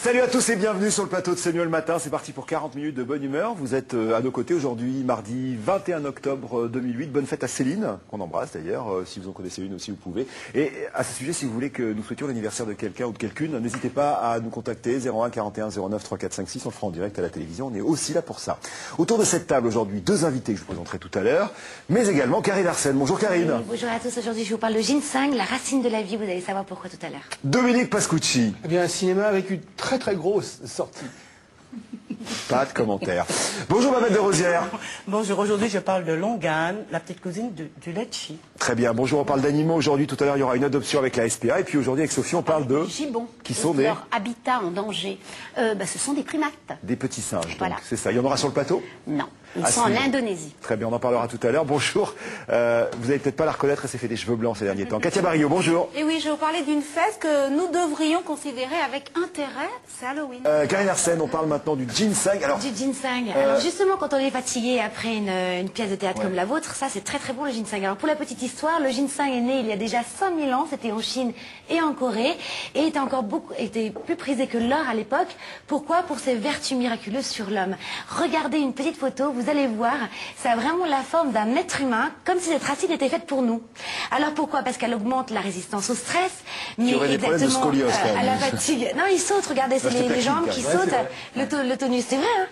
Salut à tous et bienvenue sur le plateau de C'est mieux le matin. C'est parti pour 40 minutes de bonne humeur. Vous êtes à nos côtés aujourd'hui, mardi 21 octobre 2008. Bonne fête à Céline, qu'on embrasse d'ailleurs. Si vous en connaissez une aussi, vous pouvez. Et à ce sujet, si vous voulez que nous souhaitions l'anniversaire de quelqu'un ou de quelqu'une, n'hésitez pas à nous contacter 01 41 09 3456. On le fera en direct à la télévision. On est aussi là pour ça. Autour de cette table aujourd'hui, deux invités que je vous présenterai tout à l'heure, mais également Karine Arsène. Bonjour Karine. Oui, bonjour à tous. Aujourd'hui, je vous parle de ginseng, la racine de la vie. Vous allez savoir pourquoi tout à l'heure. Dominique Pascucci. Eh bien, un cinéma avec une très grosse sortie. Pas de commentaires. Bonjour Babette de Rosière. Bonjour, aujourd'hui je parle de Longan, la petite cousine du Lecce. Très bien, bonjour, on parle d'animaux aujourd'hui. Tout à l'heure, il y aura une adoption avec la SPA. Et puis aujourd'hui, avec Sophie, on parle de... Gibbons. Qui sont des... Leur habitat en danger. Ce sont des primates. Des petits singes, donc Voilà. c'est ça. Il y en aura sur le plateau? Non, ils À sont en suivre. Indonésie. Très bien, on en parlera tout à l'heure. Bonjour. Vous n'allez peut-être pas la reconnaître, elle s'est fait des cheveux blancs ces derniers temps. Katia Barrio, bonjour. Et oui, je vais vous parler d'une fête que nous devrions considérer avec intérêt, c'est Halloween. Karine Arsène, on parle maintenant du ginseng. Alors, Du ginseng. Alors justement, quand on est fatigué après une pièce de théâtre comme la vôtre, ça c'est très bon le ginseng. Alors pour la petite histoire, le ginseng est né il y a déjà 5000 ans, c'était en Chine et en Corée, et était plus prisé que l'or à l'époque. Pourquoi? Pour ses vertus miraculeuses sur l'homme. Regardez une petite photo, vous allez voir, ça a vraiment la forme d'un être humain, comme si cette racine était faite pour nous. Alors pourquoi? Parce qu'elle augmente la résistance au stress, mais aurait des problèmes de exactement scoliose, quand à la même. fatigue. Non, il saute, regardez, c'est c'était les jambes qui tactique, sautent, ouais, le tonus, c'est vrai. Hein.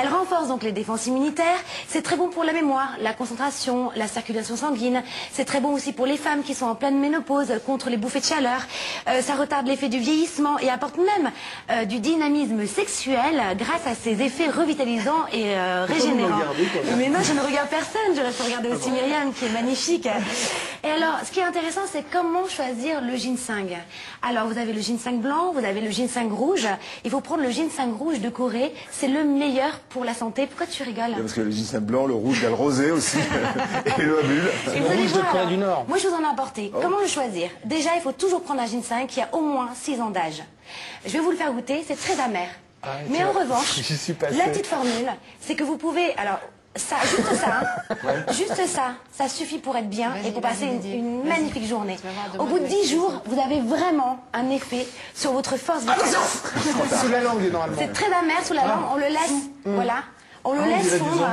Elle renforce donc les défenses immunitaires, c'est très bon pour la mémoire, la concentration, la circulation sanguine, c'est très bon aussi pour les femmes qui sont en pleine ménopause, contre les bouffées de chaleur, ça retarde l'effet du vieillissement et apporte même du dynamisme sexuel grâce à ses effets revitalisants et régénérants. Mais non, je ne regarde personne, je reste regarder aussi Myriam qui est magnifique. Et alors, ce qui est intéressant, c'est comment choisir le ginseng. Alors, vous avez le ginseng blanc, vous avez le ginseng rouge. Il faut prendre le ginseng rouge de Corée, c'est le meilleur pour la santé. Pourquoi tu rigoles? parce que le ginseng blanc, le rouge, il y a le rosé aussi, et le bulle. Et vous allez rouge de voir, Corée alors, du Nord. moi, je vous en ai apporté. Comment le choisir? Déjà, il faut toujours prendre un ginseng qui a au moins 6 ans d'âge. Je vais vous le faire goûter, c'est très amer. Mais en revanche, J'y suis passé. la petite formule, c'est que vous pouvez... Alors, ça, juste ça, hein, juste ça suffit pour être bien et pour passer une magnifique journée. Au bout de 10 jours, vous avez vraiment un effet sur votre force vitale. Sous la langue, normalement. C'est très amer sous la langue, on le laisse, voilà, on le laisse fondre.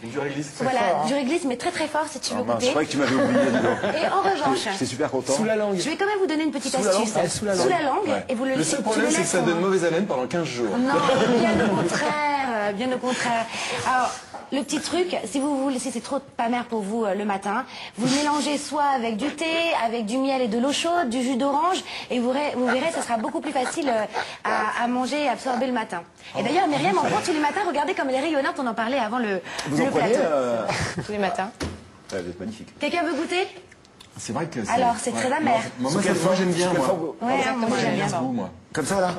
Du réglisse. Voilà, du réglisse, mais très fort si tu veux Mince, je goûter. croyais que tu m'avais oublié, dis donc. Et en revanche, J'étais super content. Sous la langue. je vais quand même vous donner une petite Sous la astuce. langue. Ah, sous la langue. Ouais. Et vous le Le seul problème, c'est que ça donne mauvaise haleine pendant 15 jours. Non, bien au contraire, bien au contraire. Alors, le petit truc, si vous voulez, si c'est trop pas mer pour vous le matin, vous le mélangez soit avec du thé, avec du miel et de l'eau chaude, du jus d'orange, et vous verrez, ça sera beaucoup plus facile à manger et absorber le matin. Et d'ailleurs, Myriam en prend tous les matins. Regardez comme elle est rayonnante. On en parlait avant le Vous en prenez plateau. Tous les matins. Vous êtes magnifique. Quelqu'un veut goûter? C'est vrai que Alors, c'est très amer. Moi, j'aime bien, moi. Ouais, moi j'aime bien. ce goût, moi. Comme ça, là.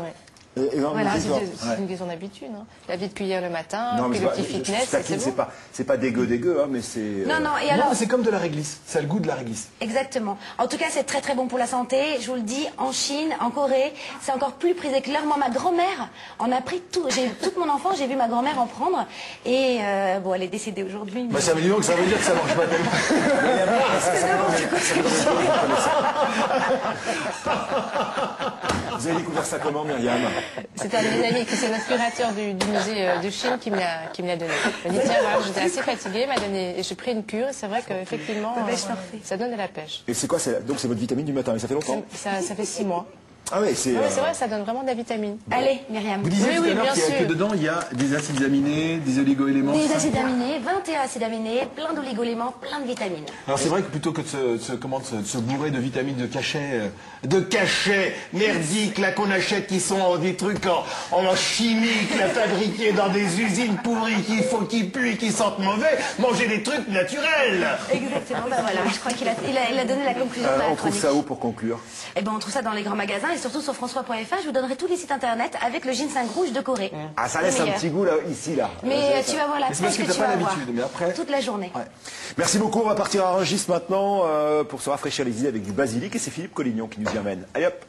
Et non, Voilà, mais c'est d'accord. une question d'habitude. Hein. La petite cuillère le matin, Non, mais puis le c'est petit pas- fitness, je taquine, c'est bon. c'est pas dégueu, hein, mais c'est... Non, non, et Non, alors... mais c'est comme de la réglisse. Ça a le goût de la réglisse. Exactement. En tout cas, c'est très bon pour la santé. Je vous le dis, en Chine, en Corée, c'est encore plus prisé que l'or. Moi, ma grand-mère en a pris tout. Toute mon enfance, j'ai vu ma grand-mère en prendre. Et bon, elle est décédée aujourd'hui. mais- Bah, ça veut dire que ça veut dire que ça marche pas tellement. Vous avez découvert ça comment, Myriam? C'est un de mes amis qui c'est notre curateur du musée de Chine qui me l'a donné. Il m'a dit tiens voilà, j'étais assez fatiguée, m'a donné et j'ai pris une cure et c'est vrai qu'effectivement ça donne de la pêche. Et c'est quoi? Donc c'est votre vitamine du matin, et ça fait longtemps? Ça fait 6 mois. Ah oui, c'est... Ouais, c'est vrai, ça donne vraiment de la vitamine. Allez, Myriam. Vous disiez Oui, tout oui, à l'heure bien qu'il y a sûr. que dedans, il y a des acides aminés, des oligo-éléments. Des acides aminés, 21 acides aminés, plein d'oligo-éléments, plein de vitamines. Alors c'est vrai que plutôt que de se bourrer de vitamines de cachets merdiques là qu'on achète qui sont des trucs en chimique, là, fabriqués dans des usines pourries qui puent et qui sentent mauvais, manger des trucs naturels. Exactement, ben voilà, je crois qu'il a donné la conclusion de la on trouve chronique. ça où pour conclure? Eh ben, on trouve ça dans les grands magasins et surtout sur François.fr. Je vous donnerai tous les sites internet avec le ginseng rouge de Corée. Ah, ça Le laisse un meilleur. petit goût, là, ici, là. Mais tu vas voir la Mais c'est parce pêche que que tu t'as pas vas avoir. l'habitude, mais après... Toute la journée. Ouais. Merci beaucoup, on va partir à Rungis maintenant pour se rafraîchir les idées avec du basilic et c'est Philippe Collignon qui nous y amène. Allez hop!